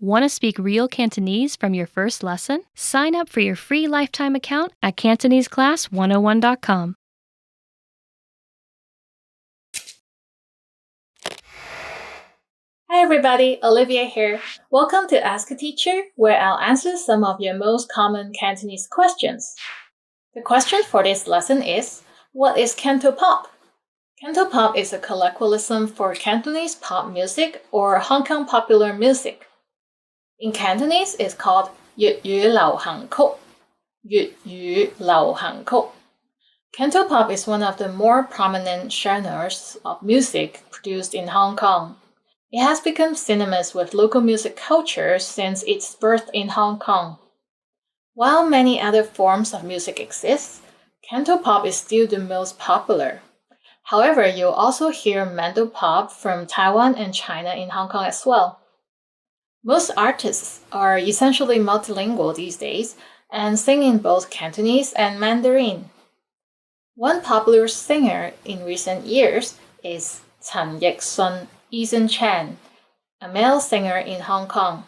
Want to speak real Cantonese from your first lesson? Sign up for your free lifetime account at CantoneseClass101.com. Hi everybody, Olivia here. Welcome to Ask a Teacher, where I'll answer some of your most common Cantonese questions. The question for this lesson is, what is Cantopop? Cantopop is a colloquialism for Cantonese pop music or Hong Kong popular music. In Cantonese, it's called 粵語流行曲. 粵語流行曲. Cantopop is one of the more prominent genres of music produced in Hong Kong. It has become synonymous with local music culture since its birth in Hong Kong. While many other forms of music exist, Cantopop is still the most popular. However, you'll also hear Mandopop from Taiwan and China in Hong Kong as well. Most artists are essentially multilingual these days and sing in both Cantonese and Mandarin. One popular singer in recent years is Chen Yik-sun Eason Chan, a male singer in Hong Kong.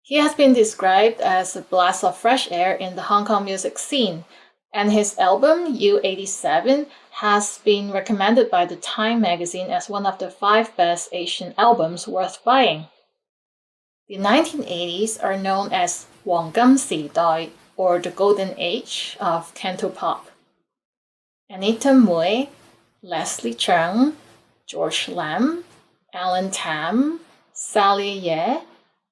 He has been described as a blast of fresh air in the Hong Kong music scene, and his album U87 has been recommended by the Time magazine as one of the 5 best Asian albums worth buying. The 1980s are known as 黃金時代, or the golden age of Cantopop. Anita Mui, Leslie Cheung, George Lam, Alan Tam, Sally Ye,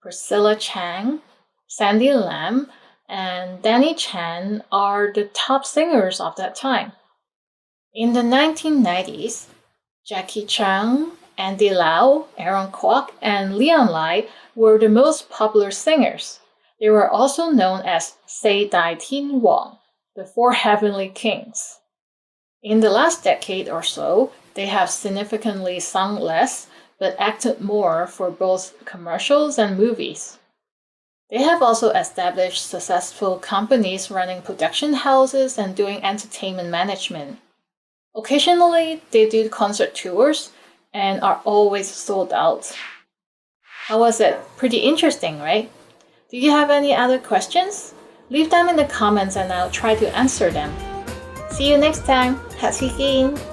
Priscilla Chang, Sandy Lam, and Danny Chan are the top singers of that time. In the 1990s, Jackie Chung, Andy Lau, Aaron Kwok, and Leon Lai were the most popular singers. They were also known as Sei Dai Tin Wang, the 4 heavenly kings. In the last decade or so, they have significantly sung less, but acted more for both commercials and movies. They have also established successful companies running production houses and doing entertainment management. Occasionally, they do concert tours and are always sold out. How was it? Pretty interesting, right? Do you have any other questions? Leave them in the comments and I'll try to answer them. See you next time. 下次見!